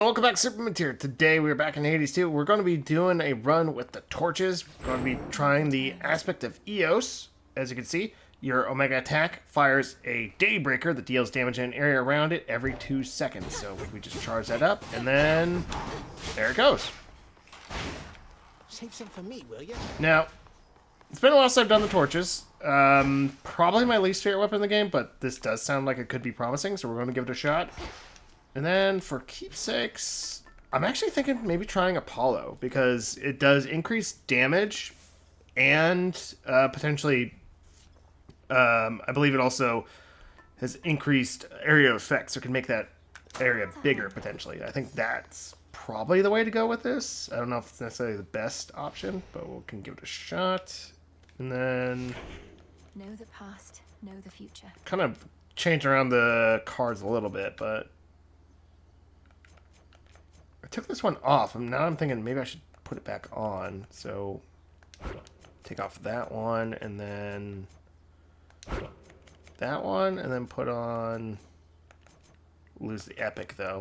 Welcome back, Super Midtier. Today we're back in Hades 2. We're going to be doing a run with the torches. We're going to be trying the aspect of Eos. As you can see, your Omega attack fires a Daybreaker that deals damage in an area around it every 2 seconds. So we just charge that up, and then there it goes. Save some for me, will you? Now, it's been a while since I've done the torches. Probably my least favorite weapon in the game, but this does sound like it could be promising, so we're going to give it a shot. And then for keepsakes, I'm actually thinking maybe trying Apollo, because it does increase damage and potentially, I believe it also has increased area effects, so it can make that area bigger potentially. I think that's probably the way to go with this. I don't know if it's necessarily the best option, but we can give it a shot. And then Know the past, know the future. kind of change around the cards a little bit, but I took this one off, and now I'm thinking maybe I should put it back on. So take off that one, and then that one, and then put on, lose the epic though.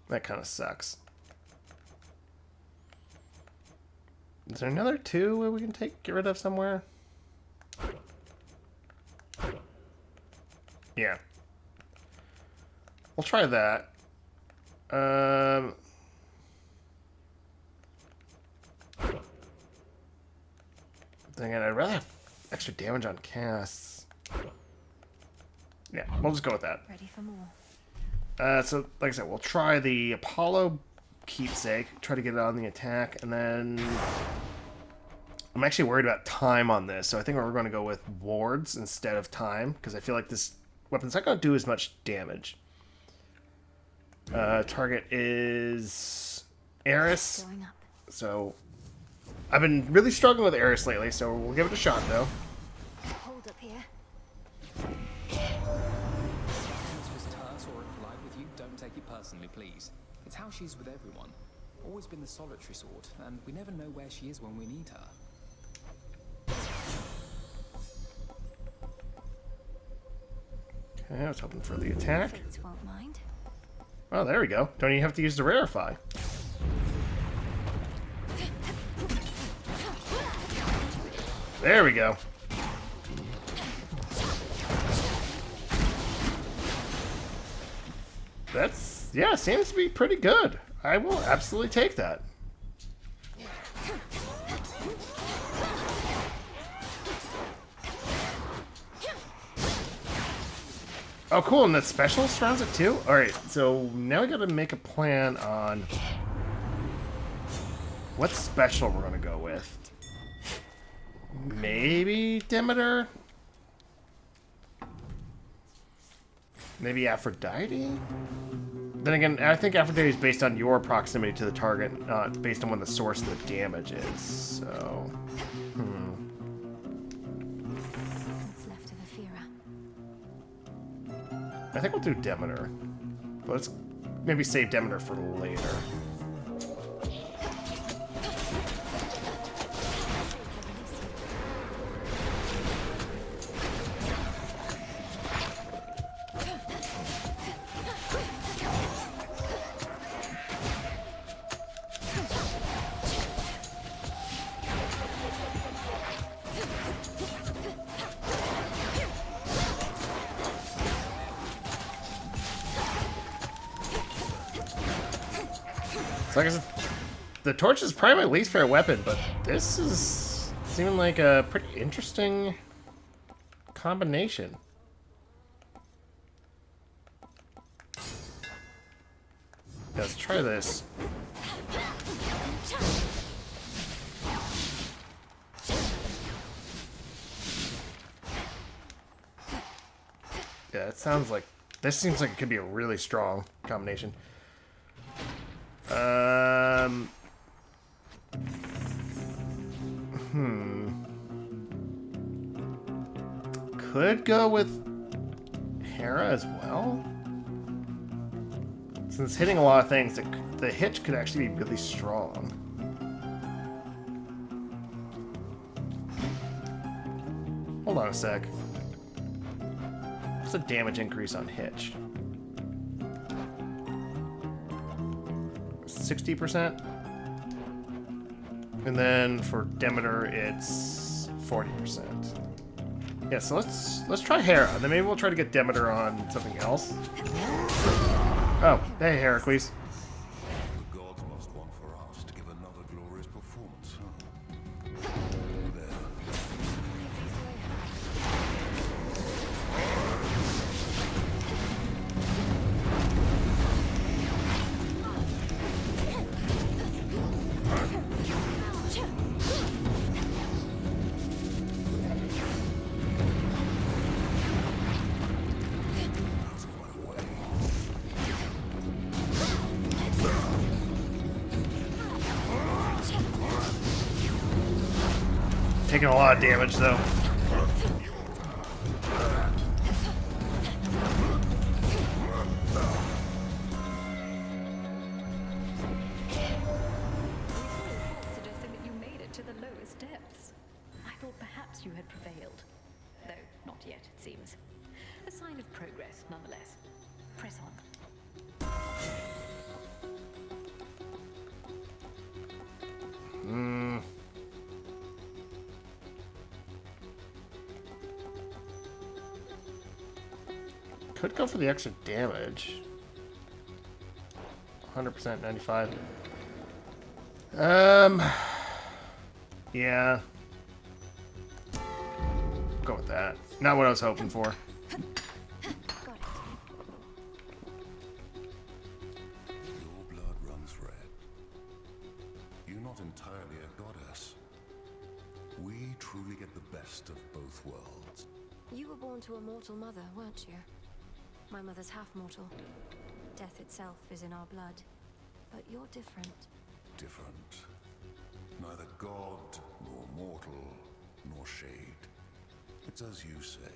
That kind of sucks. Is there another two where we can get rid of somewhere? Yeah. We'll try that. Again, I'd rather have extra damage on casts. Yeah, we'll just go with that. Ready for more. So, like I said, we'll try the Apollo keepsake, try to get it on the attack, and then I'm actually worried about time on this, so I think we're going to go with wards instead of time, because I feel like this weapon's not going to do as much damage. Target is Eris, so I've been really struggling with Eris lately, so we'll give it a shot, though. Hold up here. Don't take it personally, please. It's how she's with everyone. Always been the solitary sort, and we never know where she is when we need her. Okay, I was hoping for the attack. Fates won't mind. Oh, there we go. Don't even have to use the rarefy. There we go. That's, yeah, seems to be pretty good. I will absolutely take that. Oh, cool, and the special surrounds it too? Alright, so now we gotta make a plan on what special we're gonna go with. Maybe Demeter? Maybe Aphrodite? Then again, I think Aphrodite is based on your proximity to the target, not based on when the source of the damage is, so... What's left of Aphira? I think we'll do Demeter. But let's maybe save Demeter for later. So like I said, the torch is probably my least favorite weapon, but this is seeming like a pretty interesting combination. Let's try this. Yeah, it sounds like this seems like it could be a really strong combination. Could go with Hera as well. Since hitting a lot of things, the hitch could actually be really strong. Hold on a sec. What's the damage increase on hitch? 60%. And then for Demeter, it's 40%. Yeah, so let's try Hera, and then maybe we'll try to get Demeter on something else. Oh, hey, Heracles. The gods must want for us to give another glorious performance, huh? There. Taking a lot of damage, though. Suggesting that you made it to the lowest depths. I thought perhaps you had prevailed. Though not yet, it seems. A sign of progress, nonetheless. Press on. Could go for the extra damage. 100%, 95. Yeah. Go with that. Not what I was hoping for. Got it. Your blood runs red. You're not entirely a goddess. We truly get the best of both worlds. You were born to a mortal mother, weren't you? My mother's half-mortal. Death itself is in our blood. But you're different. Different. Neither god, nor mortal, nor shade. It's as you say.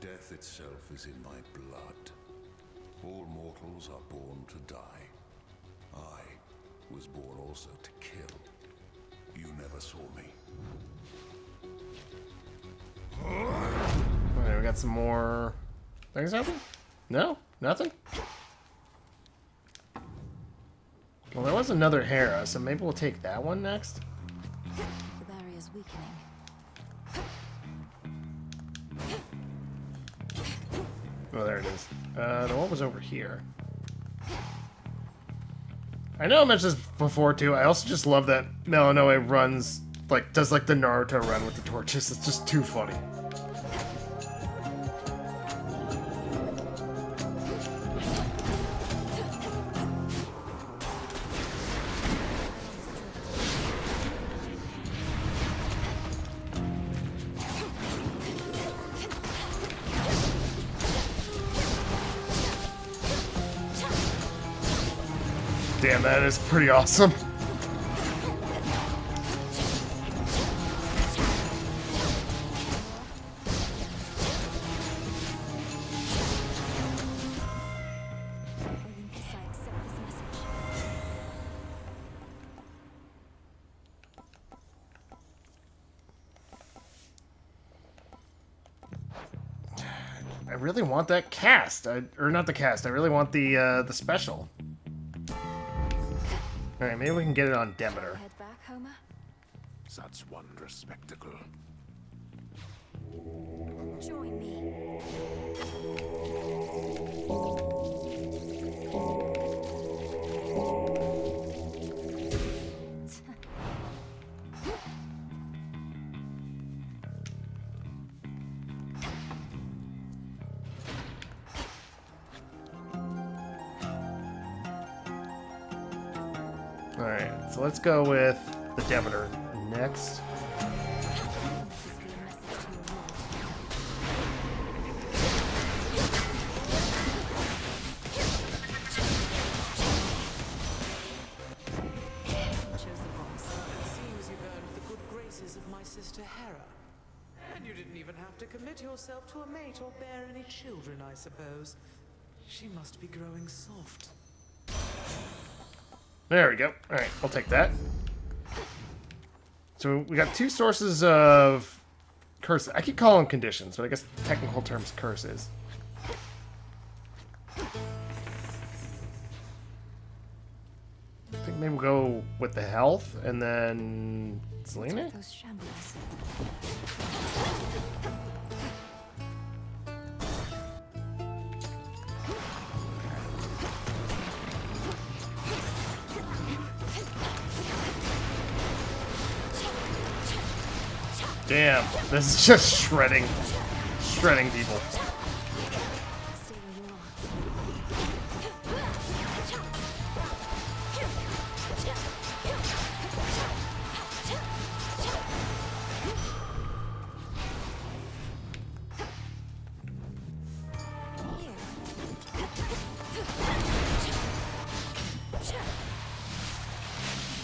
Death itself is in my blood. All mortals are born to die. I was born also to kill. You never saw me. Okay, we got some more things happening? No? Nothing? Well, there was another Hera, so maybe we'll take that one next. The barrier's weakening. Oh, there it is. The one was over here. I know I mentioned this before, too. I also just love that Melanoe runs, like, does, like, the Naruto run with the torches. It's just too funny. Damn, that is pretty awesome. Olympus, I accept this message. I really want that cast. Or not the cast. I really want the special. Alright, maybe we can get it on Demeter. Head back, Homer? Such wondrous spectacle. Join me. Alright, so let's go with the Demeter next. This be a message to your lord. Chose the voice. It seems you've earned the good graces of my sister Hera. And you didn't even have to commit yourself to a mate or bear any children, I suppose. She must be growing soft. There we go. Alright, I'll take that. So we got two sources of curses. I keep calling them conditions, but I guess technical terms curses. I think think maybe we'll go with the health and then Selena? Those shamblers. Damn, this is just shredding people. Stay where you are.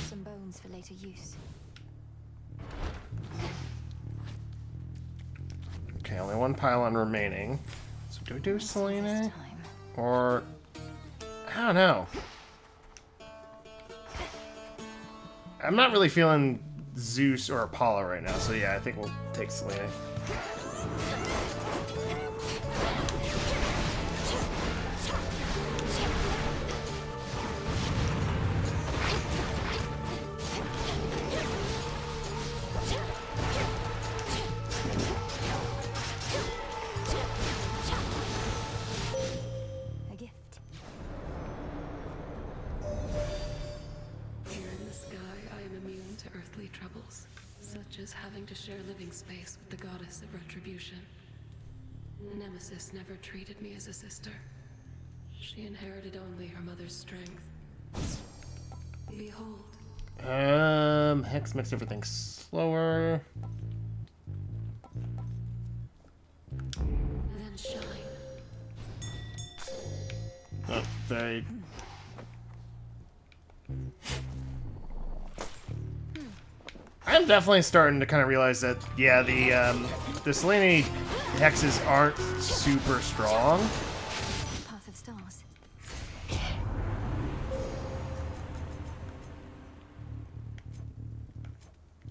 Some bones for later use. Okay, only one pylon remaining. So do we do Selena? Or... I don't know. I'm not really feeling Zeus or Apollo right now, so yeah, I think we'll take Selena. Such as having to share living space with the goddess of retribution. Nemesis never treated me as a sister. She inherited only her mother's strength. Behold. Hex makes everything slower. Then shine. Oh, they... I'm definitely starting to kind of realize that, yeah, the Selene hexes aren't super strong. Path of stars.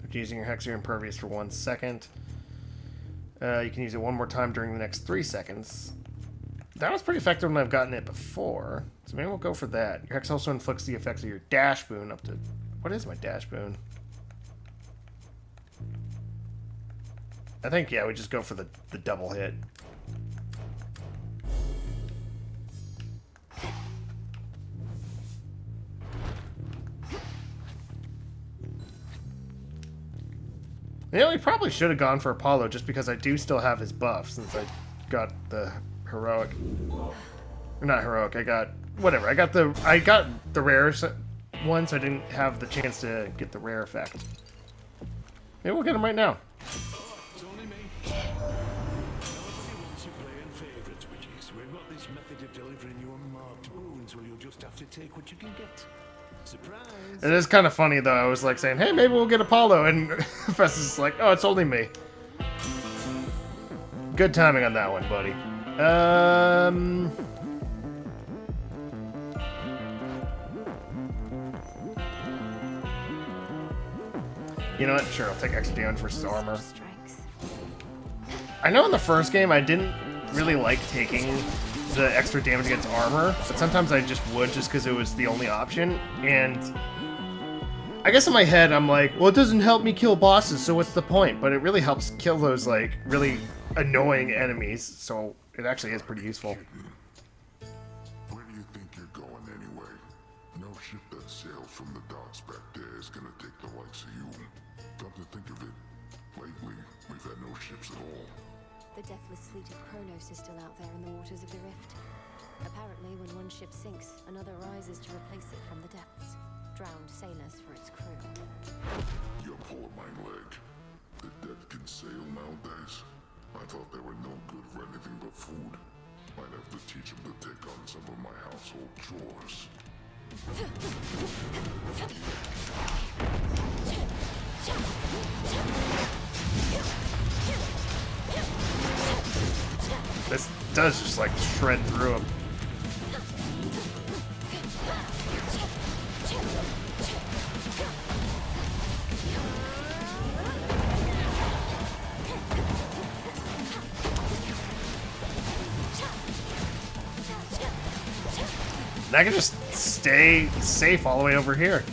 After using your hex, you're impervious for 1 second. You can use it one more time during the next 3 seconds. That was pretty effective when I've gotten it before, so maybe we'll go for that. Your hex also inflicts the effects of your dash boon up to... What is my dash boon? I think, yeah, we just go for the double hit. Yeah, we probably should have gone for Apollo just because I do still have his buff since I got the heroic. Or not heroic, I got whatever. I got the rare one, so I didn't have the chance to get the rare effect. Maybe we'll get him right now. It's only me. Nobody wants you playing favourites, witches. We've got this method of delivering you unmarked boons, well, you'll just have to take what you can get. Surprise! It is kind of funny though. I was like saying, "Hey, maybe we'll get Apollo," and Festus is like, "Oh, it's only me." Good timing on that one, buddy. You know what? Sure, I'll take extra damage versus armor. I know in the first game I didn't really like taking the extra damage against armor, but sometimes I just would just because it was the only option, and I guess in my head I'm like, well, it doesn't help me kill bosses, so what's the point? But it really helps kill those, like, really annoying enemies, so it actually is pretty useful. Where do you think you're going anyway? No ship that sails from the docks back there is gonna take the likes of you. Come to think of it, lately we've had no ships at all. The deathless fleet of Kronos is still out there in the waters of the Rift. Apparently, when one ship sinks, another rises to replace it from the depths. Drowned sailors for its crew. Your poor mine leg. The dead can sail nowadays. I thought they were no good for anything but food. Might have to teach them to take on some of my household chores. This does just like shred through him. And I can just stay safe all the way over here.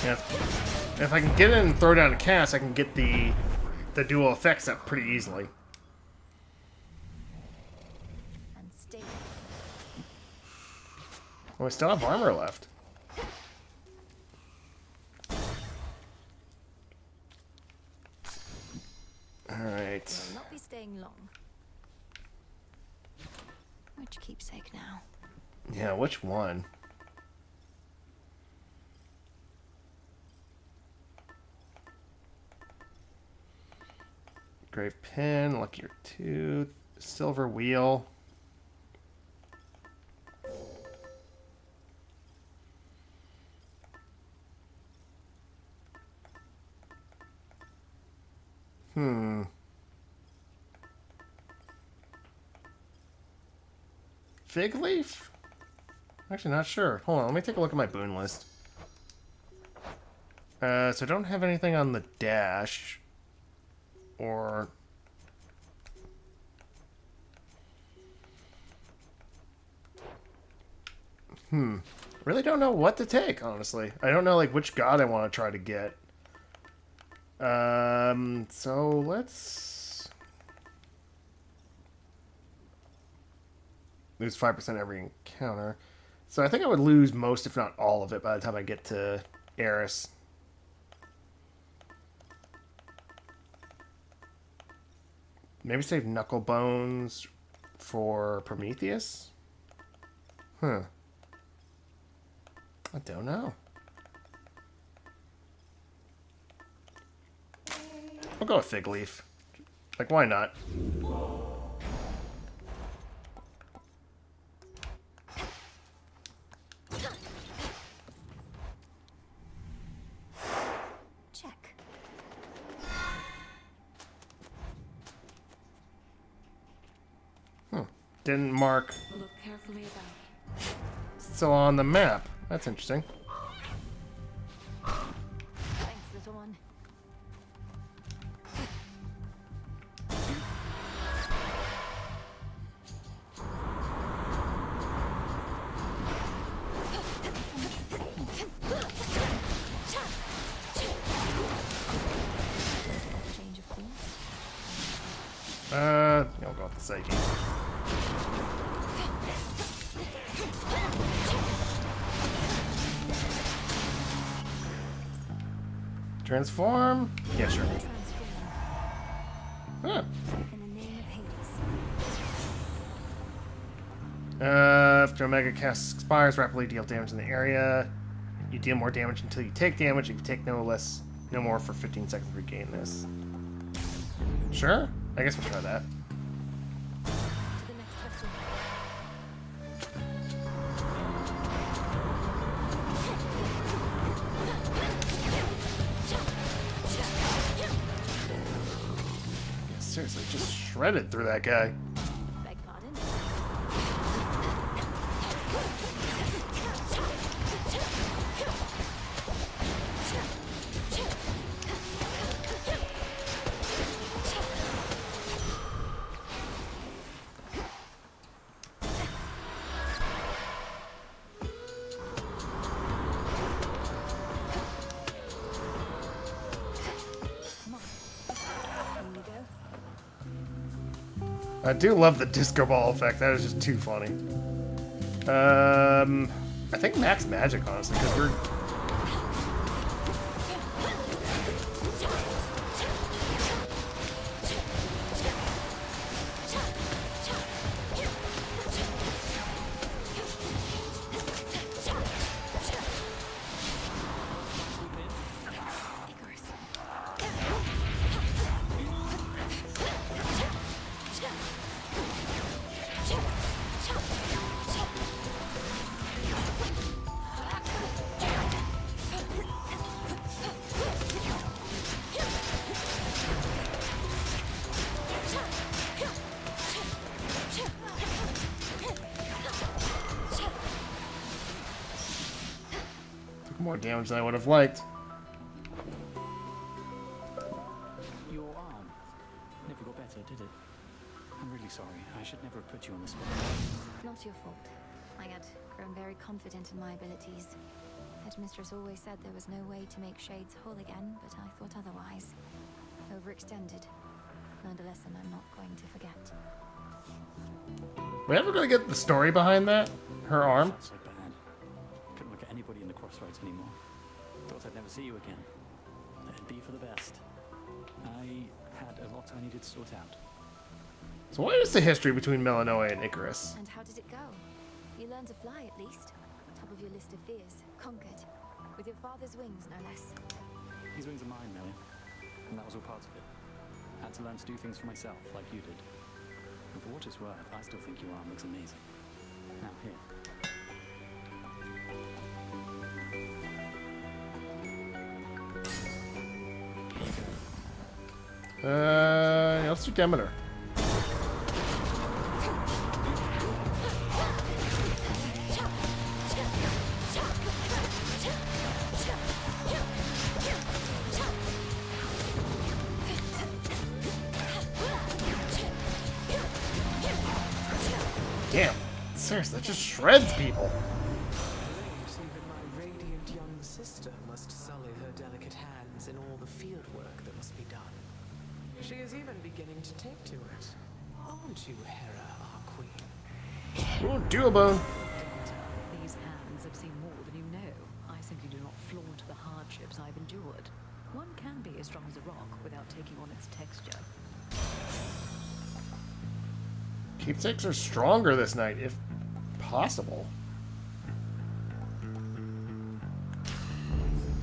Yeah. If I can get in and throw down a cast, I can get the dual effects up pretty easily. And stay. Well, we still have armor left. Alright. Will not be staying long. Which keepsake now? Yeah, which one? Great pin, luckier tooth, silver wheel. Fig leaf? Actually, not sure. Hold on, let me take a look at my boon list. So I don't have anything on the dash. Or... Really don't know what to take, honestly. I don't know, like, which god I want to try to get. So let's... Lose 5% every encounter. So I think I would lose most, if not all of it, by the time I get to Eris. Maybe save Knuckle Bones for Prometheus? Huh. I don't know. I'll go with Fig Leaf. Like, why not? Check. Didn't mark Look carefully about. still on the map. That's interesting. Thanks, little one. Change of course. Yeah, I'll go with the Psyche. Transform? Yeah, sure. Transform. Huh. In the name of Hades. After Omega cast expires, rapidly deal damage in the area. You deal more damage until you take damage. If you take no more for 15 seconds to regain this. Sure? I guess we'll try that. To the next vessel. Seriously, just shredded through that guy. Beg pardon? Come on. Here we go. I do love the disco ball effect. That is just too funny. I think max magic, honestly, because we're... Icarus. More damage than I would have liked. Your arm never got better, did it? I'm really sorry. I should never have put you on the spot. Not your fault. I had grown very confident in my abilities. Headmistress always said there was no way to make Shades whole again, but I thought otherwise. Overextended. Learned a lesson I'm not going to forget. We ever gonna get the story behind that? Her arm? Felt so bad. Couldn't look at anybody in the crossroads anymore. Thought I'd never see you again. That'd be for the best. I had a lot I needed to sort out. So what is the history between Melanoa and Icarus? And how did it go? You learned to fly at least. Top of your list of fears. Conquered. With your father's wings, no less. These wings are mine, Millie. And that was all part of it. I had to learn to do things for myself, like you did. And for what it's worth, I still think your arm looks amazing. Now, here. Let's do Demeter. Damn, seriously, that just shreds people. Even my radiant young sister must sully her delicate hands in all the field work that must be done. She is even beginning to take to it. Aren't you, Hera, our queen? Ooh, Duobone. These hands have seen more than you know. I simply do not flaunt the hardships I've endured. One can be as strong as a rock without taking on its texture. Keepsakes are stronger this night, if possible.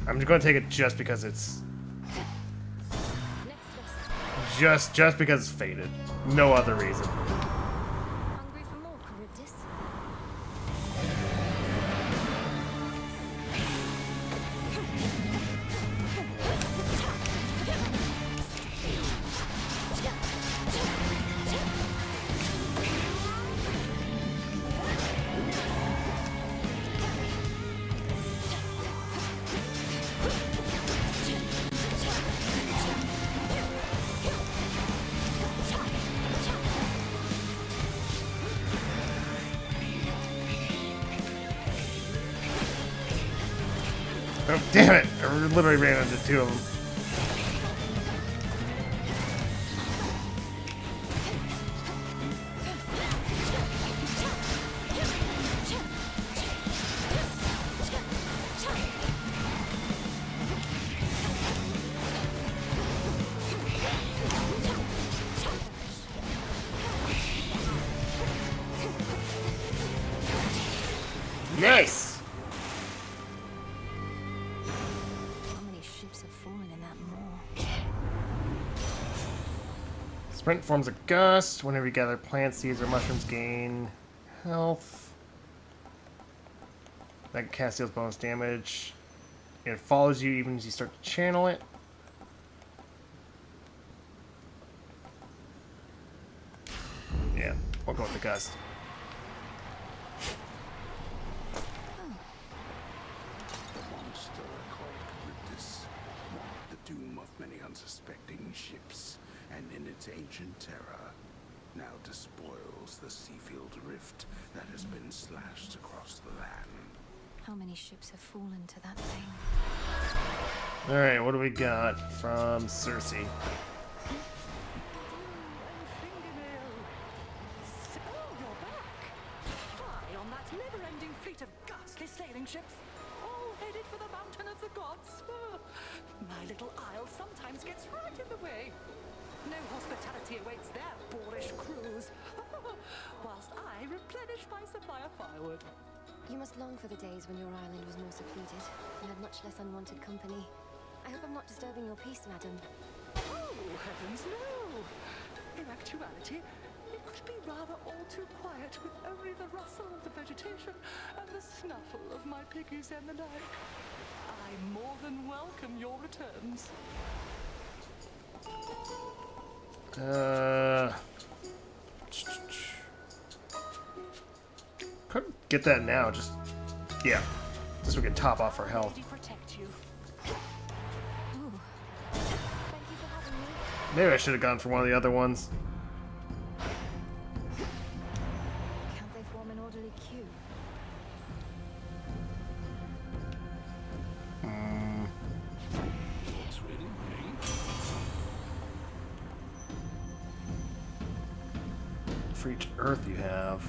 I'm just going to take it just because it's... Just because it's faded. No other reason. Hungry for more, Charybdis? Oh, damn it! I literally ran into two of them. Nice! How many ships have fallen in that maw? Sprint forms a gust. Whenever you gather plant seeds or mushrooms, gain health. That cast deals bonus damage. It follows you even as you start to channel it. Yeah, we'll go with the gust. The monster called Charybdis marked the doom of many unsuspecting ships, and in its ancient terror, now despoils the Seafield Rift that has been slashed across the land. How many ships have fallen to that thing? Alright, what do we got from Cersei? Oh, you're back! Fly on that never-ending fleet of ghastly sailing ships, all headed for the mountain of the gods. My little isle sometimes gets right in the way. No hospitality awaits their boorish crews, whilst I replenish my supply of firewood. You must long for the days when your island was more secluded and had much less unwanted company. I hope I'm not disturbing your peace, madam. Oh, heavens no! In actuality, it could be rather all too quiet with only the rustle of the vegetation and the snuffle of my piggies and the like. I more than welcome your returns. Couldn't get that now, just... Yeah. Just so we can top off our health. Protect you. Oh. Thank you for having me. Maybe I should have gone for one of the other ones. Can't they form an orderly queue? What's ready? Me? For each earth you have.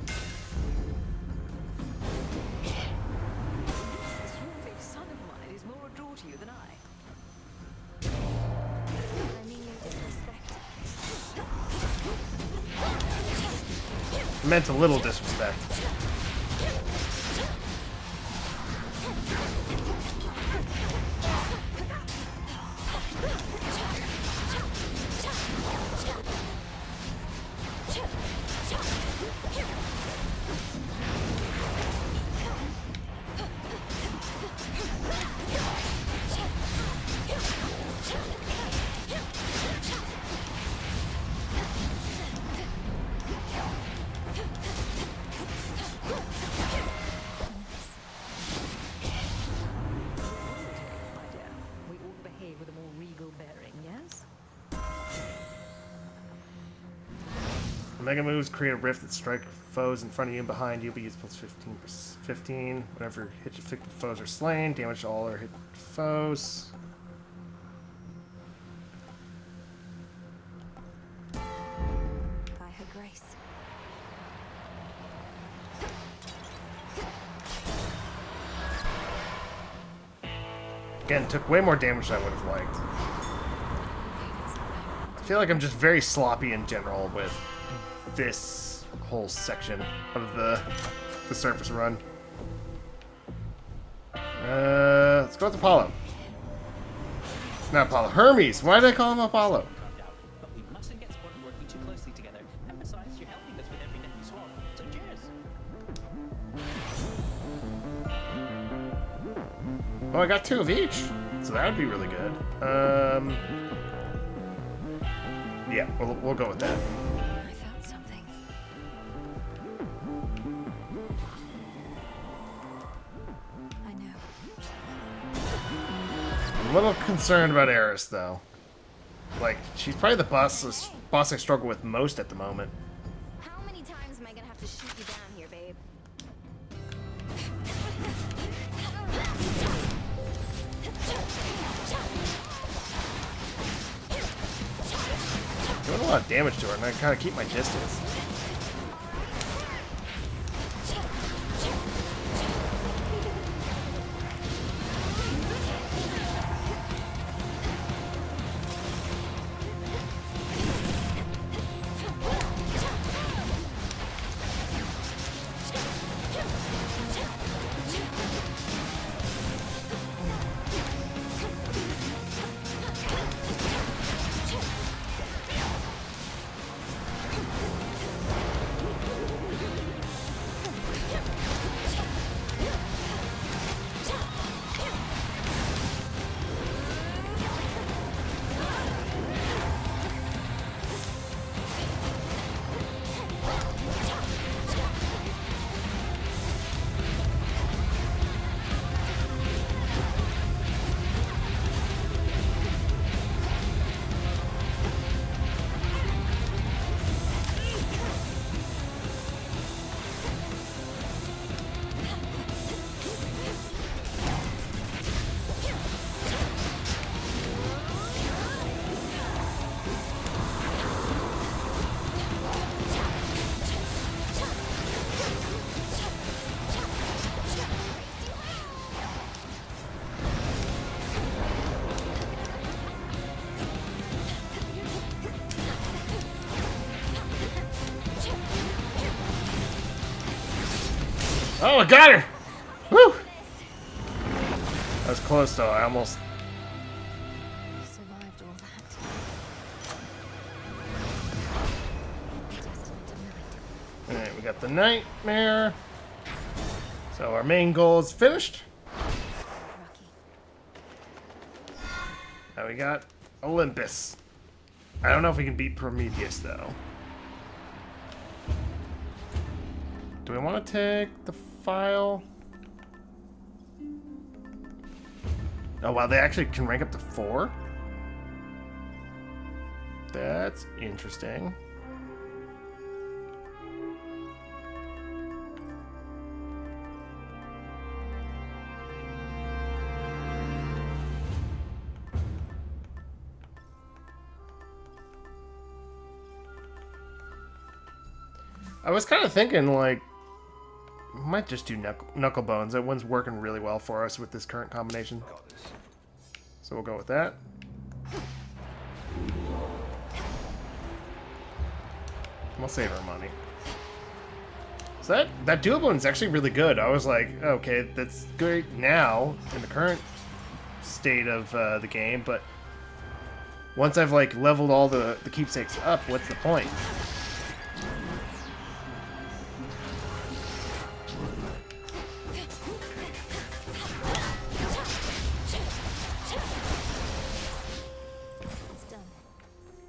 This big son of mine is more a draw to you than I. I mean no disrespect. Meant a little disrespect. My dear, we ought to behave with a more regal bearing, yes? Mega moves create a rift that strike foes in front of you and behind you, but use plus 15. Whenever hit afflicted foes are slain, damage to all or hit foes. By her grace. Again, took way more damage than I would have liked. I feel like I'm just very sloppy in general with this whole section of the surface run. Let's go with Apollo. Not Apollo. Hermes. Why did I call him Apollo? Carved out, but we mustn't get spotted working too closely together. And besides, you're helping us with every net you swap. So cheers. Oh, I got 2 of each, so that would be really good. Yeah, we'll go with that. I found something. I know. I'm a little concerned about Eris, though. Like, she's probably the boss I struggle with most at the moment. How many times am I gonna have to shoot you down here, babe? Doing a lot of damage to her, and I kind of keep my distance. Oh, I got her! Woo! That was close, though. I almost... Survived all that. Testament of night. Alright, we got the Nightmare. So our main goal is finished. Rocky. Now we got Olympus. I don't know if we can beat Prometheus, though. Do we want to take the profile. Oh wow, they actually can rank up to 4? That's interesting. I was kind of thinking, like, might just do knuckle bones. That one's working really well for us with this current combination. So we'll go with that. We'll save our money. So that dual bone is actually really good. I was like, okay, that's great now in the current state of the game, but once I've like leveled all the keepsakes up, what's the point?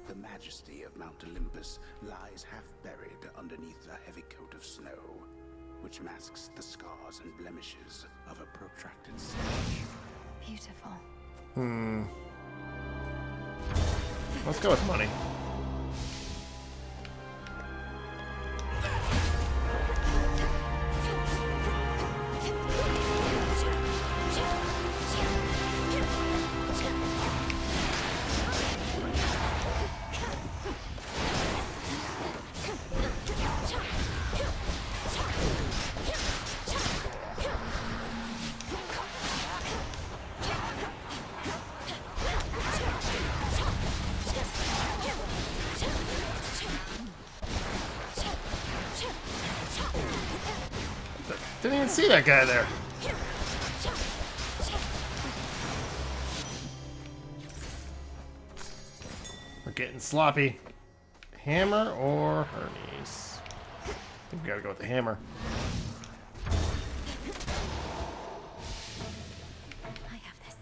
The majesty of Mount Olympus lies half buried underneath a heavy coat of snow, which masks the scars and blemishes of a protracted siege. Beautiful. Let's go with money. Didn't even see that guy there. We're getting sloppy. Hammer or Hermes? I think we gotta go with the hammer. I have this.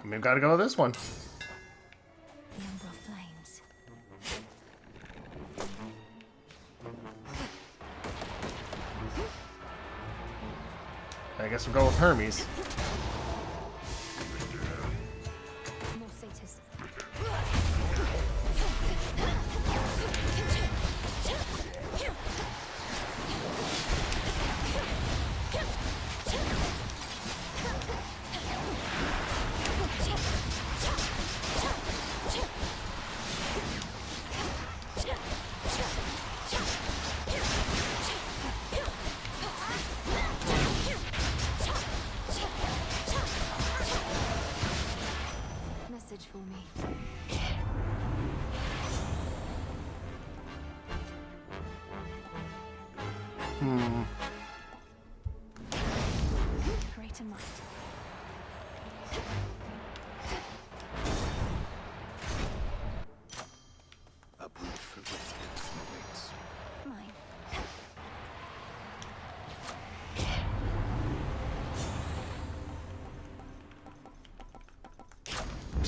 We've got to go with this one. The Umber of Flames. I guess we'll go with Hermes. More satyrs. Message for me. Great in mind. A brute for residence awaits. Mine.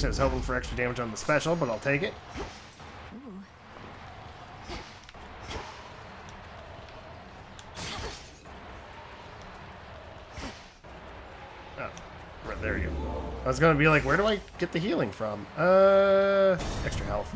I was hoping for extra damage on the special, but I'll take it. Ooh. Oh, right there you go. I was gonna be like, where do I get the healing from? Extra health.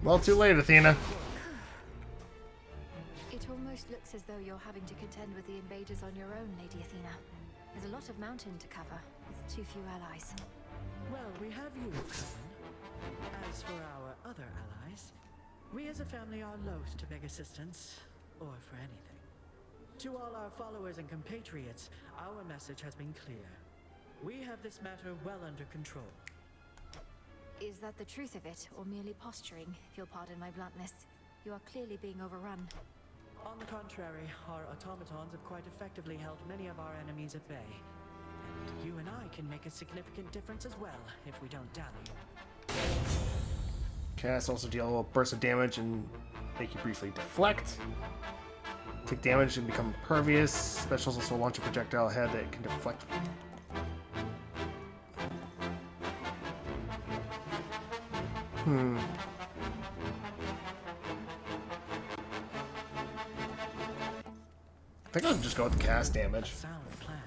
Well, too late, Athena. It almost looks as though you're having to contend with the invaders on your own, Lady Athena. There's a lot of mountain to cover, with too few allies. Well, we have you, cousin. As for our other allies, we as a family are loath to beg assistance, or for anything. To all our followers and compatriots, our message has been clear. We have this matter well under control. Is that the truth of it, or merely posturing, if you'll pardon my bluntness? You are clearly being overrun. On the contrary, our automatons have quite effectively held many of our enemies at bay. And you and I can make a significant difference as well, if we don't dally. Cast also deal a little burst of damage and make you briefly deflect. Take damage and become impervious. Specials also launch a projectile ahead that can deflect. I think I'll just go with the cast damage. Sound plan.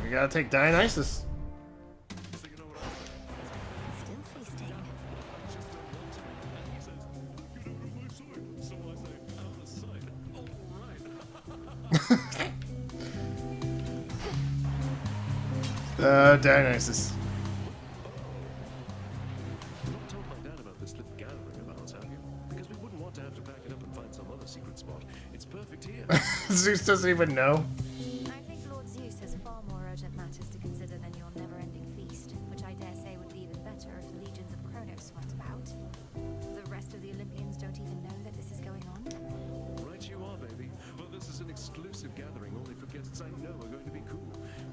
We gotta take Dionysus. Still feasting. Dionysus. Not told my dad about this little gathering of ours, have you? Because we wouldn't want to have to pack it up and find some other secret spot. It's perfect here. Zeus doesn't even know. I think Lord Zeus has far more urgent matters to consider than your never-ending feast, which I dare say would be even better if the legions of Kronos weren't about. The rest of the Olympians don't even know that this is going on. Right you are, baby. Well, this is an exclusive gathering only for guests I know are going to be cool.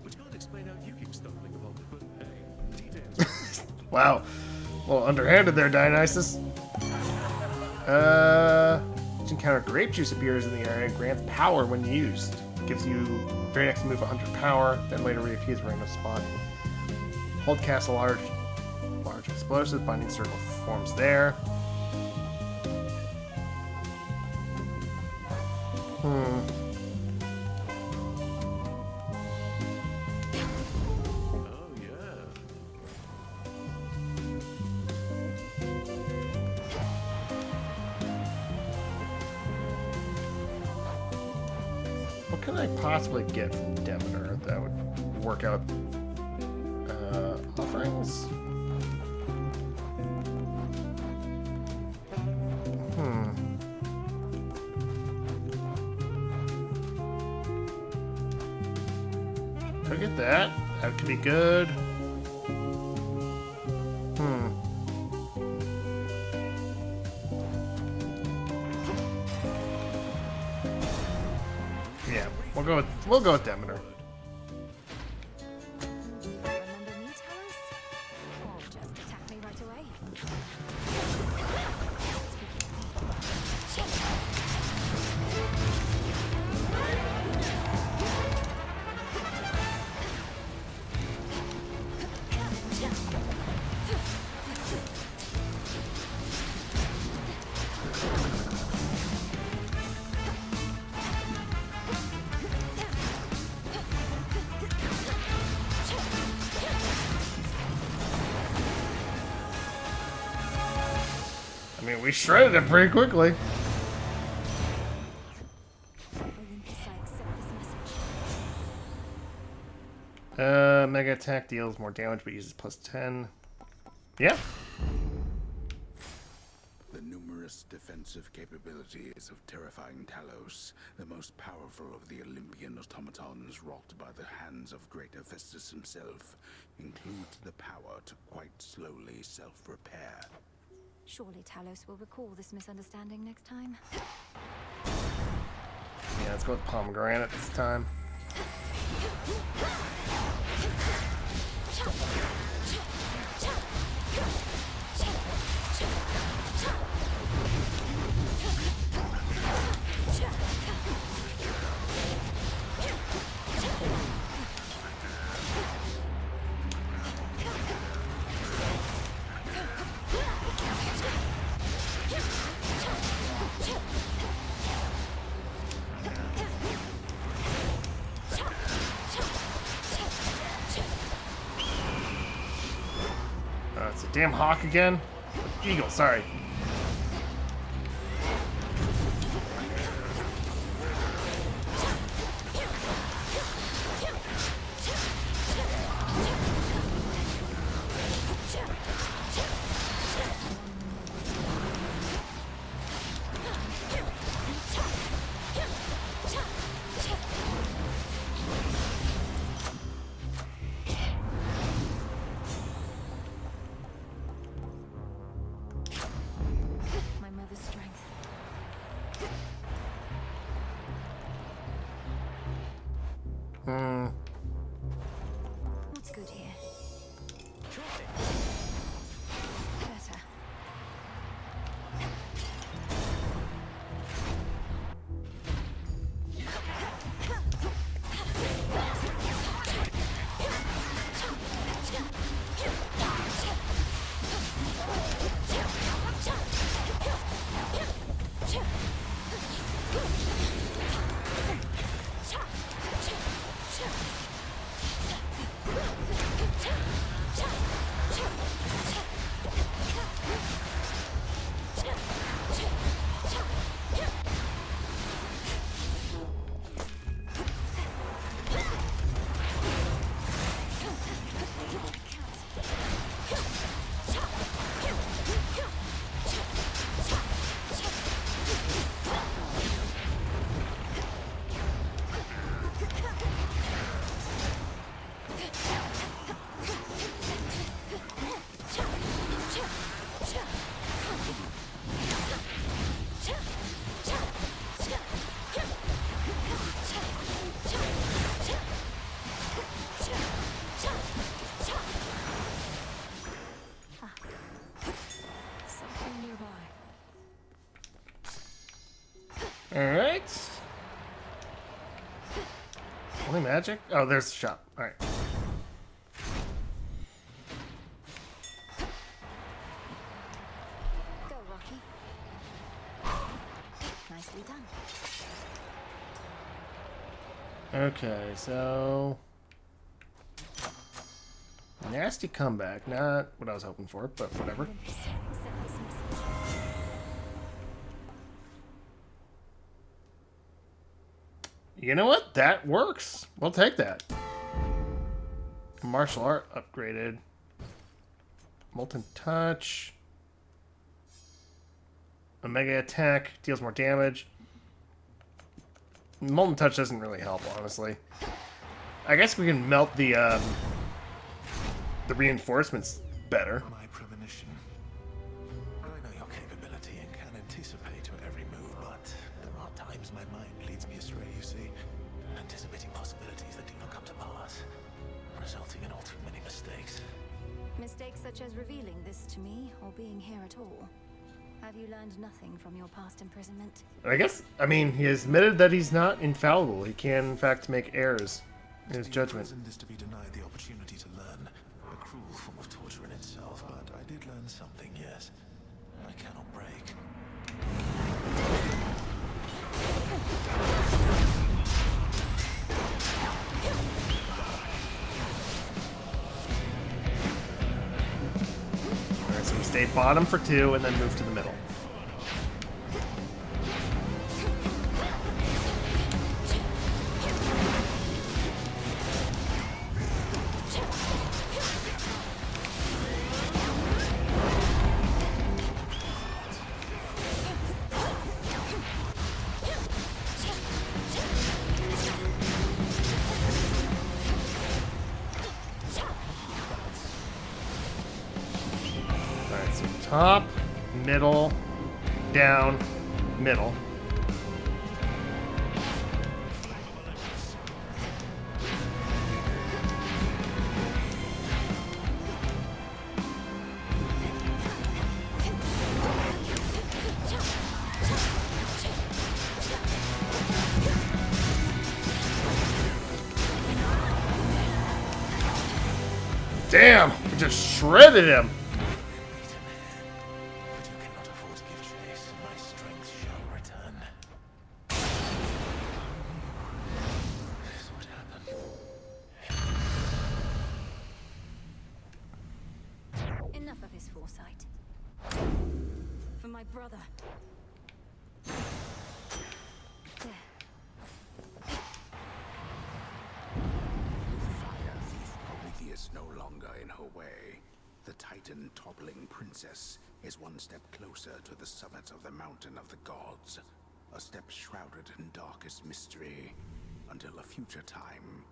Which can't explain how you keep stumbling upon it, but hey, details. Wow. Well, underhanded there, Dionysus. Each encounter grape juice appears in the area and grants power when used. Gives you very next move 100 power, then later reappears in a random spot. Hold cast a large explosive, binding circle forms there. Oh, yeah. What can I possibly get from Demeter that would work out? Offerings? Could I get that? That could be good. Yeah, we'll go with Demeter. Remember me, Talos? Or just attack me right away? I mean, we shredded it pretty quickly. Mega attack deals more damage but uses plus 10. Yeah. The numerous defensive capabilities of terrifying Talos, the most powerful of the Olympian automatons wrought by the hands of great Hephaestus himself, includes the power to quite slowly self-repair. Surely Talos will recall this misunderstanding next time. Yeah, let's go with Pomegranate this time. Damn hawk again. Eagle, sorry. My mother's strength. What's good here? Better. Something nearby. Alright. Only magic? Oh, there's the shop. Alright. Go, Rocky. Nicely done. Okay, so... Nasty comeback. Not what I was hoping for, but whatever. Olympus, accept this message. You know what? That works. We'll take that. Martial art upgraded. Molten touch. Omega attack deals more damage. Molten touch doesn't really help, honestly. I guess we can melt the reinforcements better. My premonition. I know your capability and can anticipate your every move, but there are times my mind leads me astray, you see. Anticipating possibilities that do not come to pass, resulting in all too many mistakes. Mistakes such as revealing this to me or being here at all. Have you learned nothing from your past imprisonment? I guess, I mean, he has admitted that he's not infallible. He can, in fact, make errors in his judgment. Imprisoned is to be denied the opportunity to learn. A cruel form of torture in itself, but I did learn something, yes. I cannot break. Alright, so we stay bottom for 2 and then move to the middle. Alright, so top, middle, down, middle. Damn! We just shredded him! But you cannot afford to give chase. My strength shall return. This would happen. Enough of his foresight. For my brother. There. Fire thief Prometheus no longer in her way. The Titan toppling princess is one step closer to the summit of the mountain of the gods. A step shrouded in darkest mystery, until a future time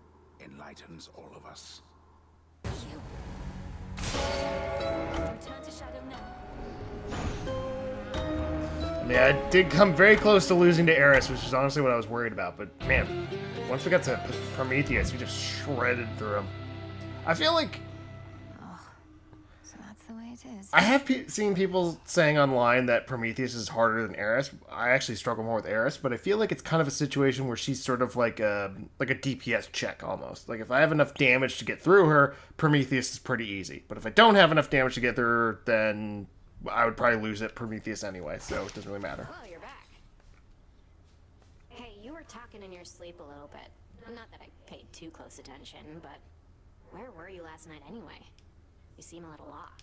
enlightens all of us. You. Return to Shadow now. I mean, I did come very close to losing to Eris, which is honestly what I was worried about. But man, once we got to Prometheus, we just shredded through him. I feel like So that's the way it is. I have seen people saying online that Prometheus is harder than Eris. I actually struggle more with Eris, but I feel like it's kind of a situation where she's sort of like a DPS check almost. Like if I have enough damage to get through her, Prometheus is pretty easy. But if I don't have enough damage to get through her, then I would probably lose at Prometheus anyway, so it doesn't really matter. Well, you're back. Hey, you were talking in your sleep a little bit. Not that I paid too close attention, but where were you last night anyway? You seem a little off.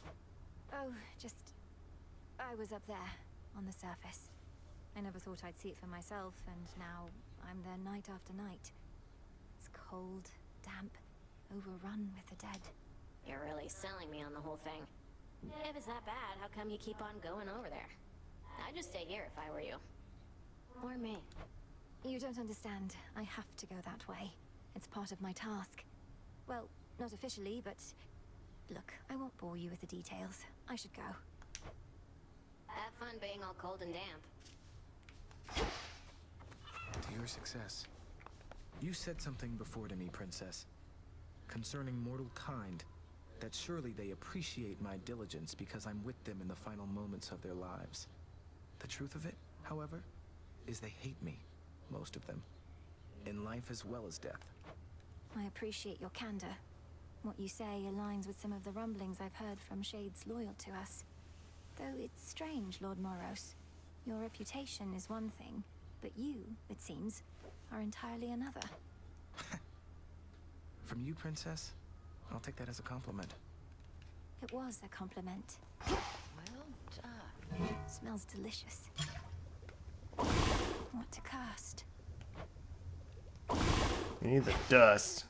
Oh, just... I was up there, on the surface. I never thought I'd see it for myself, and now I'm there night after night. It's cold, damp, overrun with the dead. You're really selling me on the whole thing. If it's that bad, how come you keep on going over there? I'd just stay here if I were you. Or me. You don't understand. I have to go that way. It's part of my task. Well, not officially, but... Look, I won't bore you with the details. I should go. Have fun being all cold and damp. To your success. You said something before to me, Princess. Concerning mortal kind. That surely they appreciate my diligence because I'm with them in the final moments of their lives. The truth of it, however, is they hate me. Most of them. In life as well as death. I appreciate your candor. What you say aligns with some of the rumblings I've heard from shades loyal to us. Though it's strange, Lord Moros. Your reputation is one thing, but you, it seems, are entirely another. From you, Princess, I'll take that as a compliment. It was a compliment. Well done. Smells delicious. What to cast? We need the dust.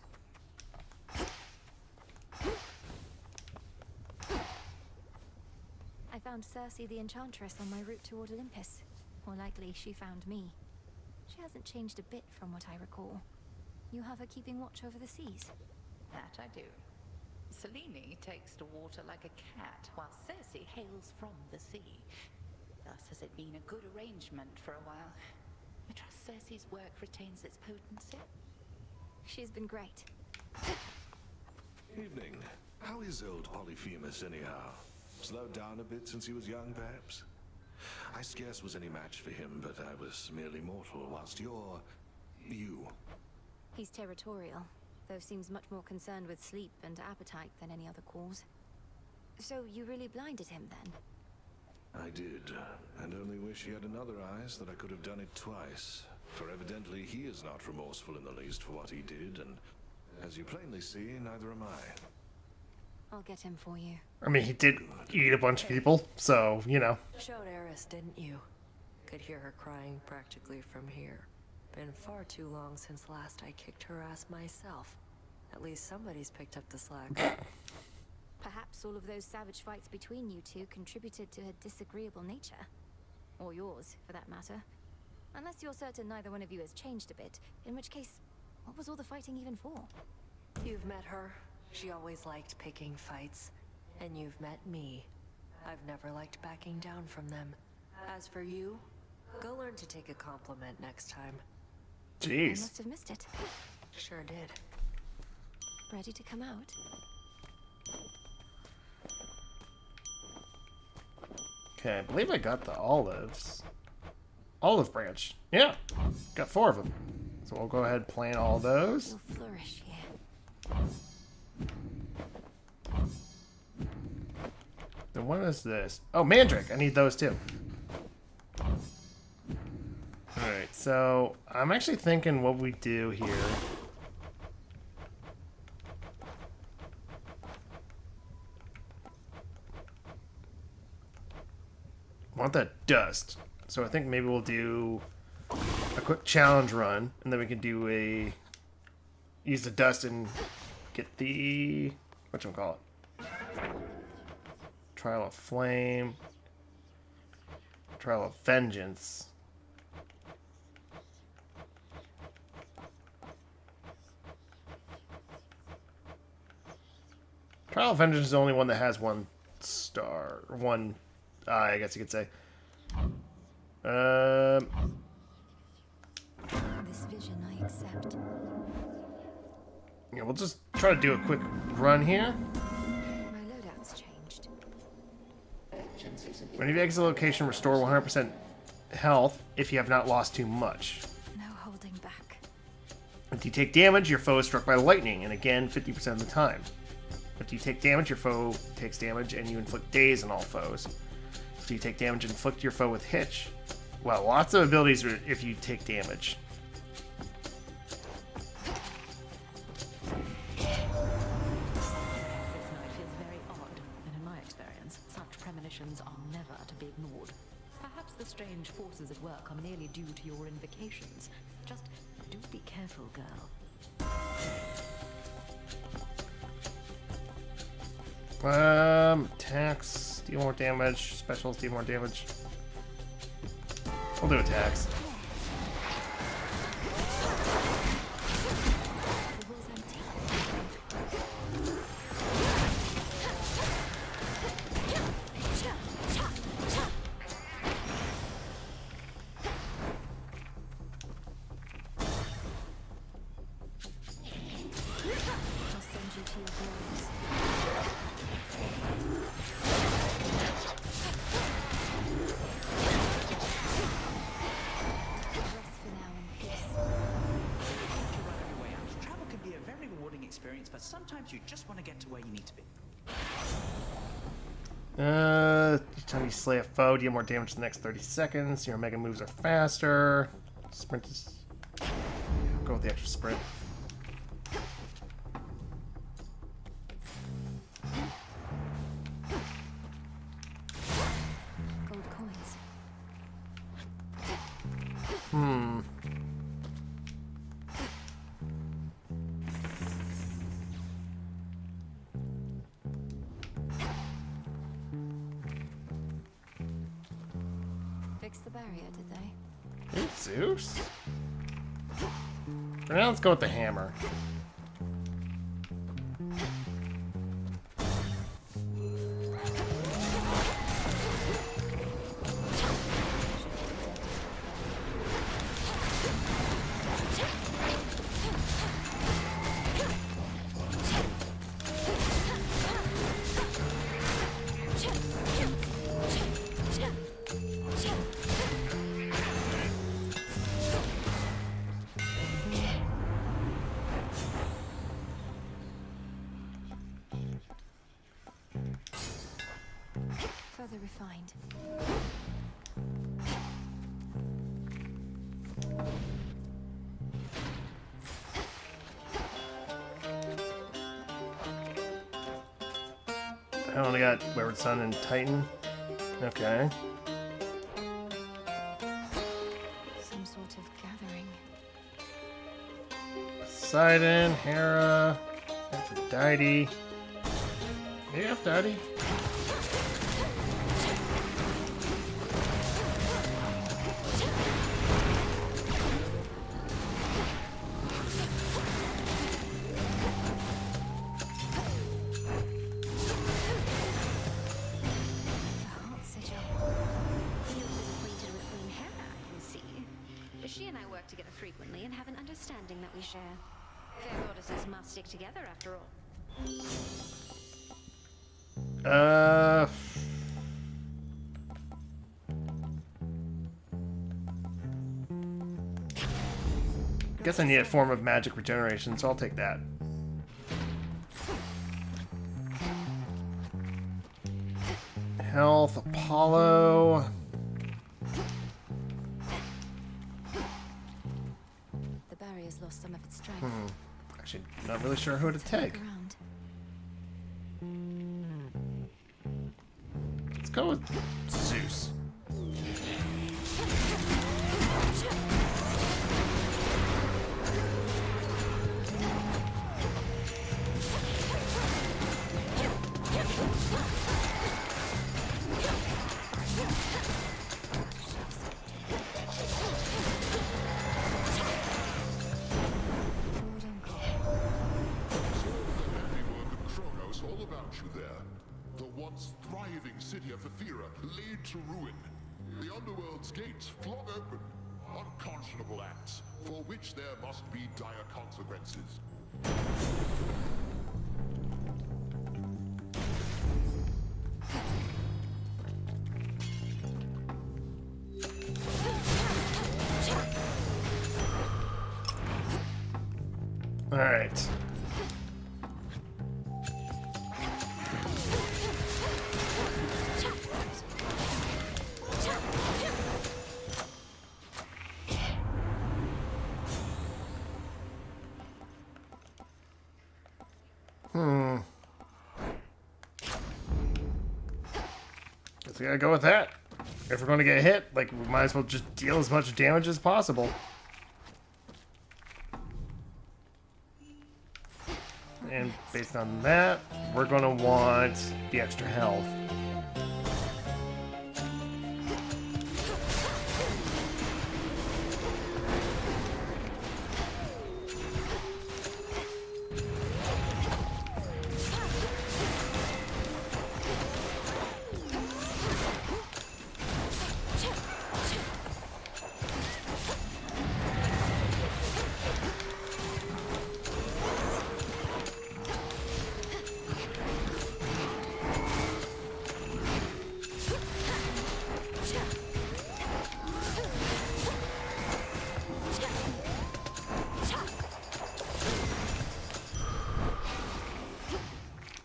I found Circe the Enchantress on my route toward Olympus. More likely, she found me. She hasn't changed a bit from what I recall. You have her keeping watch over the seas. That I do. Selene takes to water like a cat, while Circe hails from the sea. Thus has it been a good arrangement for a while. I trust Circe's work retains its potency. She's been great. Evening. How is old Polyphemus anyhow? Slowed down a bit since he was young, perhaps? I scarce was any match for him, but I was merely mortal, whilst you're... you. He's territorial, though seems much more concerned with sleep and appetite than any other cause. So you really blinded him, then? I did, and only wish he had another eye so that I could have done it twice. For evidently he is not remorseful in the least for what he did, and as you plainly see, neither am I. I'll get him for you. I mean, he did eat a bunch of people, so, you know. Showed Eris, didn't you? Could hear her crying practically from here. Been far too long since last I kicked her ass myself. At least somebody's picked up the slack. Perhaps all of those savage fights between you two contributed to her disagreeable nature. Or yours, for that matter. Unless you're certain neither one of you has changed a bit, in which case, what was all the fighting even for? You've met her. She always liked picking fights. And you've met me. I've never liked backing down from them. As for you, go learn to take a compliment next time. Jeez. I must have missed it. Sure did. Ready to come out? Okay, I believe I got the olives. Olive branch. Yeah, got 4 of them. So we'll go ahead and plant all those. You'll flourish here. Then what is this? Oh, mandrake. I need those too. Alright, so I'm actually thinking what we do here. want that dust. So I think maybe we'll do a quick challenge run, and then we can do a use the dust and get the whatchamacallit? Trial of Flame, Trial of Vengeance. Trial of Vengeance is the only one that has 1 star, one. I guess you could say. This vision I accept. Yeah, we'll just try to do a quick run here. My loadout's changed. When you exit the location, restore 100% health if you have not lost too much. No holding back. If you take damage, your foe is struck by lightning, and again 50% of the time. If you take damage, your foe takes damage, and you inflict daze on all foes. If you take damage, inflict your foe with hitch. Well, lots of abilities if you take damage. This night feels very odd, and in my experience, such premonitions are never to be ignored. Perhaps the strange forces at work are merely due to your invocations. Just do be careful, girl. Attacks, deal more damage. Specials, deal more damage. We'll do attacks. I'll send you to your graves. Travel can be a very rewarding experience, but sometimes you just want to get to where you need to be. Each time you slay a foe, deal more damage in the next 30 seconds. Your mega moves are faster. Sprint is... Go with the extra sprint. Gold coins. Fix the barrier, did they? Ooh, Zeus? For now, let's go with the hammer. Further refined. I only got Wayward Sun and Titan. Okay. Some sort of gathering. Poseidon, Hera, Aphrodite. Maybe Aphrodite? The heart sigil. You've been acquainted with Queen Hera, I can see. She and I work together frequently and have an understanding that we share. Fair goddesses must stick together after all. Guess I need a form of magic regeneration, so I'll take that. Health, Apollo. The barrier's lost some of its strength. Actually, not really sure who to take. Look around. Let's go with Zeus. about you there. The once thriving city of Ethera laid to ruin. The Underworld's gates flung open. Unconscionable acts, for which there must be dire consequences. All right. Guess we gotta go with that. If we're gonna get hit, like, we might as well just deal as much damage as possible. And based on that, we're gonna want the extra health.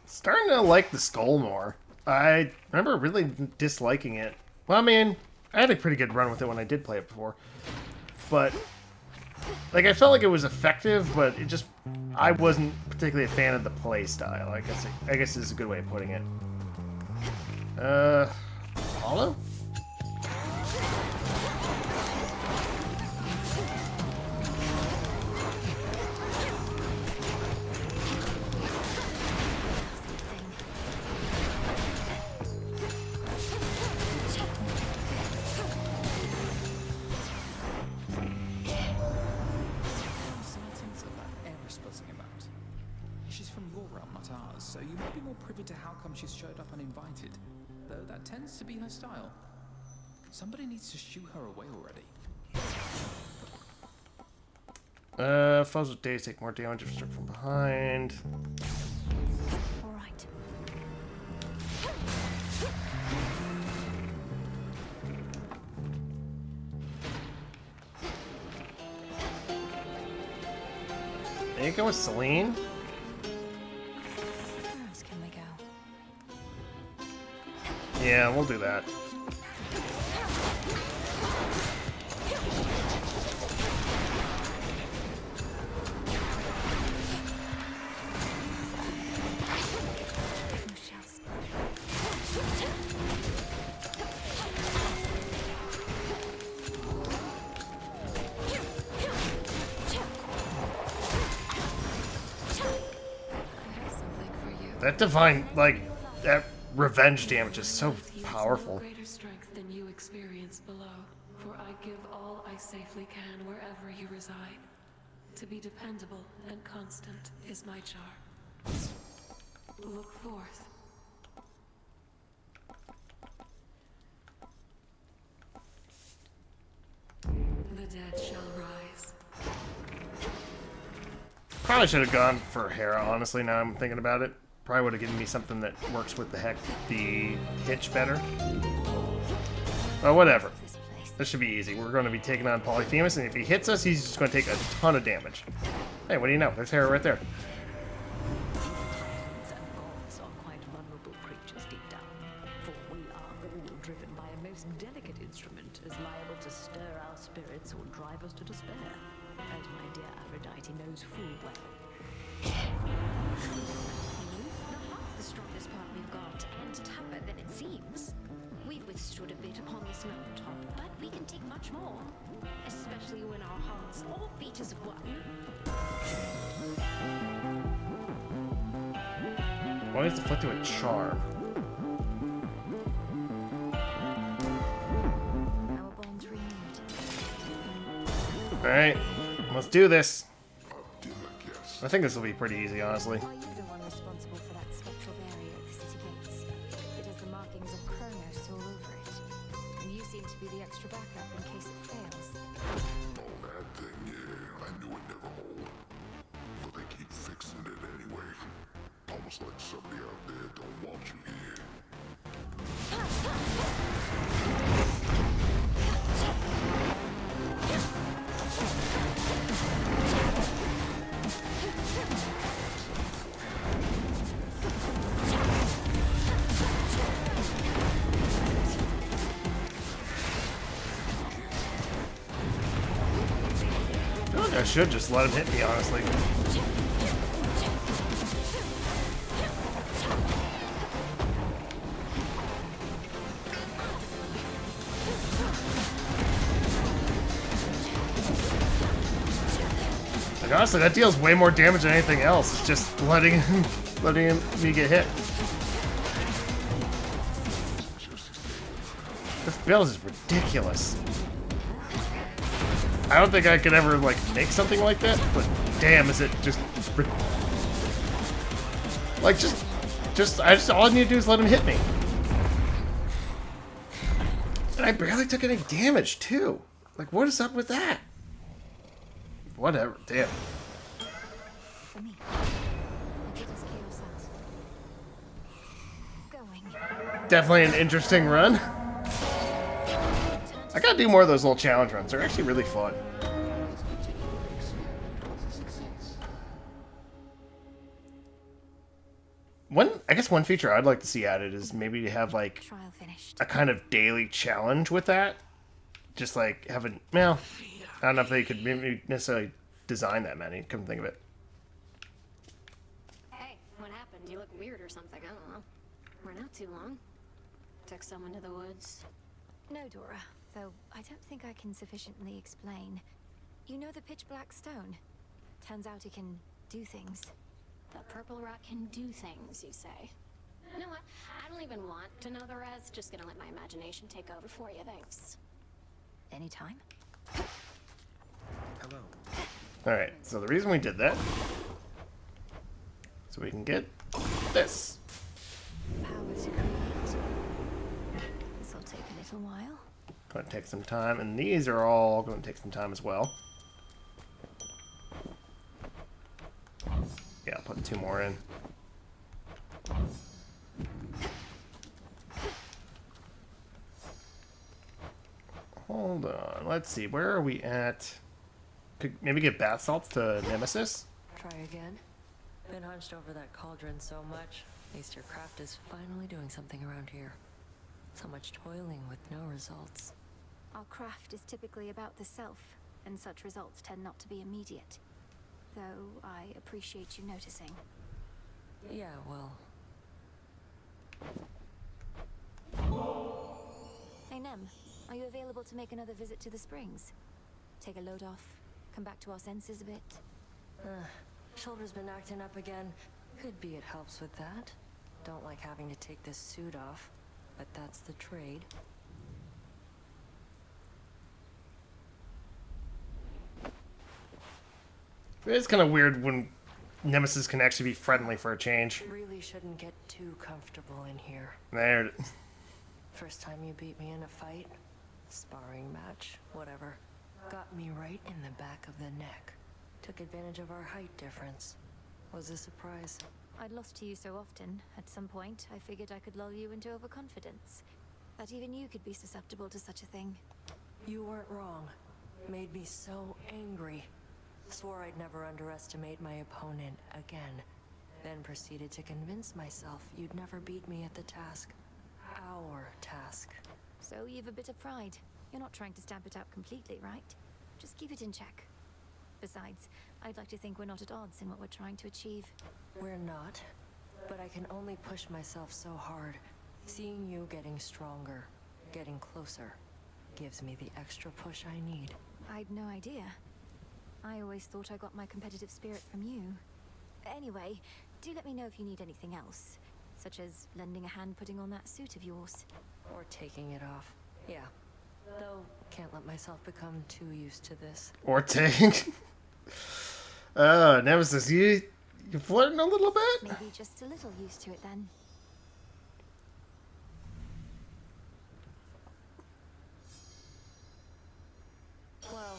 Starting to like the skull more. I remember really disliking it. Well, I mean, I had a pretty good run with it when I did play it before. But, like, I felt like it was effective, but it just... I wasn't particularly a fan of the play style. I guess is a good way of putting it. Hollow? So you might be more privy to how come she's showed up uninvited, though that tends to be her style. Somebody needs to shoo her away already. Foes with days take more damage if struck from behind. All right. There you go with Celine. Yeah, we'll do that. That divine, like, that revenge damage is so powerful. Greater strength than you experience below, for I give all I safely can wherever you reside. To be dependable and constant is my charm. Look forth. The dead shall rise. Probably should have gone for Hera, honestly, now I'm thinking about it. Probably would have given me something that works with the hitch better. But whatever. This should be easy. We're going to be taking on Polyphemus, and if he hits us, he's just going to take a ton of damage. Hey, what do you know? There's Hera right there. Titans and gods are quite vulnerable creatures deep down, for we are all driven by a most delicate instrument as liable to stir our spirits or drive us to despair, as my dear Aphrodite knows full well. The strongest part we've got, and tougher than it seems. We've withstood a bit upon this mountaintop, but we can take much more. Especially when our hearts all beat as one. Why does the flip to a charm? Our bonds renewed. Alright, let's do this. I think this will be pretty easy, honestly. Are you the one responsible for that spectral barrier in case it fails. Oh, that thing, yeah. I knew it never hold. But they keep fixing it anyway. Almost like somebody out there don't want you here. I feel like I should just let him hit me, honestly. Like, honestly, that deals way more damage than anything else. It's just letting me get hit. This build is ridiculous. I don't think I could ever, like, make something like that, but damn, is it just... Like, all I need to do is let him hit me. And I barely took any damage, too. Like, what is up with that? Whatever, damn. For me, it is chaos out. Going. Definitely an interesting run. I gotta do more of those little challenge runs. They're actually really fun. I guess one feature I'd like to see added is maybe to have like a kind of daily challenge with that. Just like having, well, I don't know if they could maybe necessarily design that many. Come think of it. Hey, what happened? You look weird or something. I don't know. We're not too long. Took someone to the woods. No, Dora. Though I don't think I can sufficiently explain. You know the pitch black stone? Turns out it can do things. The purple rock can do things, you say? You know what? I don't even want to know the rest. Just gonna let my imagination take over for you, thanks. Anytime. Hello. Alright, so the reason we did that, so we can get this. Power to create. This'll take a little while. Gonna take some time, and these are all gonna take some time as well. Yeah, I'll put 2 more in. Hold on, let's see, where are we at? Could maybe get bath salts to Nemesis? Try again. Been hunched over that cauldron so much. At least your craft is finally doing something around here. So much toiling with no results. Our craft is typically about the self, and such results tend not to be immediate. Though I appreciate you noticing. Yeah, well... Hey Nem, are you available to make another visit to the springs? Take a load off, come back to our senses a bit? Shoulder's been acting up again. Could be it helps with that. Don't like having to take this suit off, but that's the trade. It's kind of weird when Nemesis can actually be friendly for a change. Really shouldn't get too comfortable in here. There. First time you beat me in a fight, sparring match, whatever, got me right in the back of the neck. Took advantage of our height difference. Was a surprise. I'd lost to you so often, at some point I figured I could lull you into overconfidence. That even you could be susceptible to such a thing. You weren't wrong. Made me so angry. Swore I'd never underestimate my opponent again. Then proceeded to convince myself you'd never beat me at the task. Our task. So you've a bit of pride. You're not trying to stamp it out completely, right? Just keep it in check. Besides, I'd like to think we're not at odds in what we're trying to achieve. We're not, but I can only push myself so hard. Seeing you getting stronger, getting closer, gives me the extra push I need. I'd no idea. I always thought I got my competitive spirit from you. Anyway, do let me know if you need anything else, such as lending a hand putting on that suit of yours. Or taking it off. Yeah. Though, can't let myself become too used to this. Or take. Nemesis, you flirting a little bit? Maybe just a little used to it then. Well,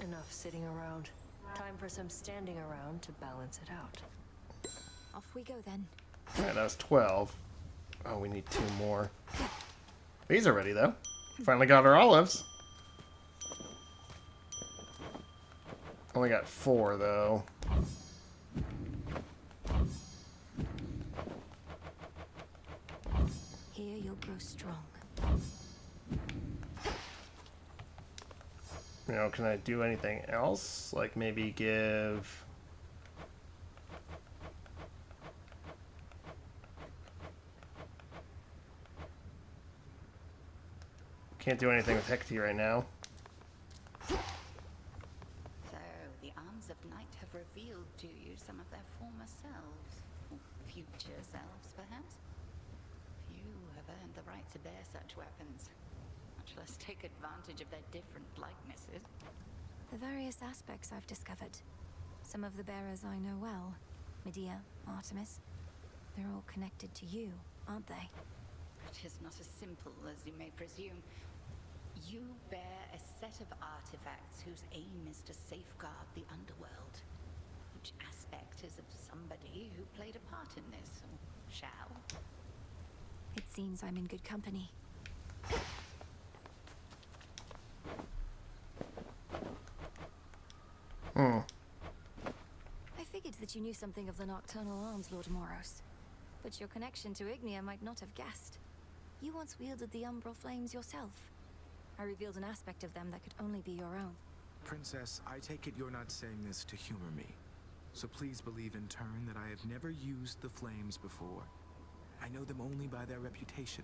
enough sitting around. Time for some standing around to balance it out. Off we go then. Alright, that was 12. Oh, we need 2 more. These are ready, though. Finally got our olives. Only got 4, though. Here you'll grow strong. You know, can I do anything else? Like maybe give... Can't do anything with Hecate right now. So, the arms of night have revealed to you some of their former selves. Or future selves, perhaps? Few have earned the right to bear such weapons, much less take advantage of their different likenesses. The various aspects I've discovered. Some of the bearers I know well. Midtier, Artemis. They're all connected to you, aren't they? It is not as simple as you may presume. You bear a set of artifacts whose aim is to safeguard the underworld. Each aspect is of somebody who played a part in this, or shall. It seems I'm in good company. I figured that you knew something of the nocturnal arms, Lord Moros. But your connection to Ignia might not have guessed. You once wielded the umbral flames yourself. I revealed an aspect of them that could only be your own. Princess, I take it you're not saying this to humor me. So please believe in turn that I have never used the flames before. I know them only by their reputation.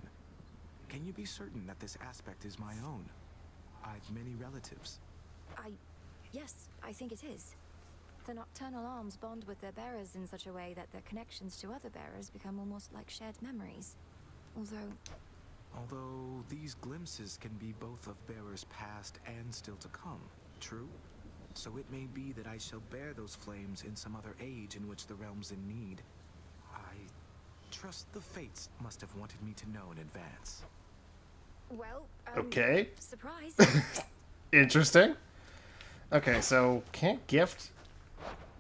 Can you be certain that this aspect is my own? I've many relatives. Yes, I think it is. The nocturnal arms bond with their bearers in such a way that their connections to other bearers become almost like shared memories. Although these glimpses can be both of bearers past and still to come, true? So it may be that I shall bear those flames in some other age in which the realm's in need. I trust the fates must have wanted me to know in advance. Well, okay. Surprise. Interesting. Okay, so can't gift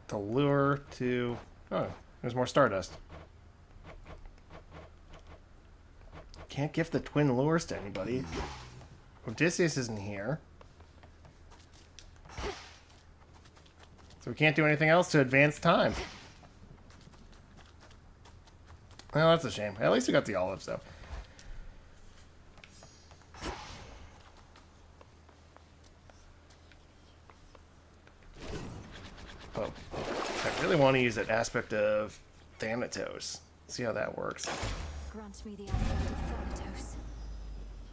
the lure to... Oh, there's more stardust. Can't gift the twin lures to anybody. Odysseus isn't here. So we can't do anything else to advance time. Well, that's a shame. At least we got the olives, though. Oh, I really want to use that aspect of Thanatos. See how that works. Grant me the aspect of Thanatos.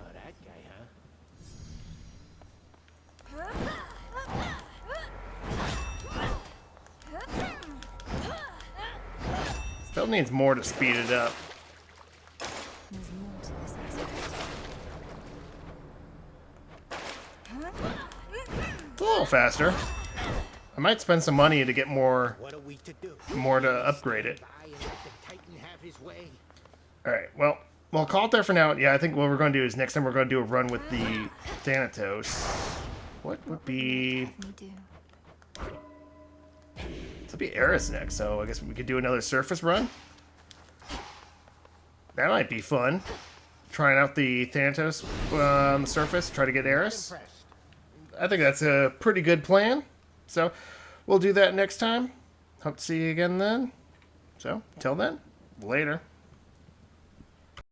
Oh, that guy, Still needs more to speed it up. There's more to this aspect. It's a little faster. I might spend some money to get more to upgrade it. Alright, well, we'll call it there for now. Yeah, I think what we're going to do is next time we're going to do a run with the Thanatos. What would be... This will be Eris next, so I guess we could do another surface run. That might be fun. Trying out the Thanatos on the surface, try to get Eris. I think that's a pretty good plan. So, we'll do that next time. Hope to see you again then. So, till then, later.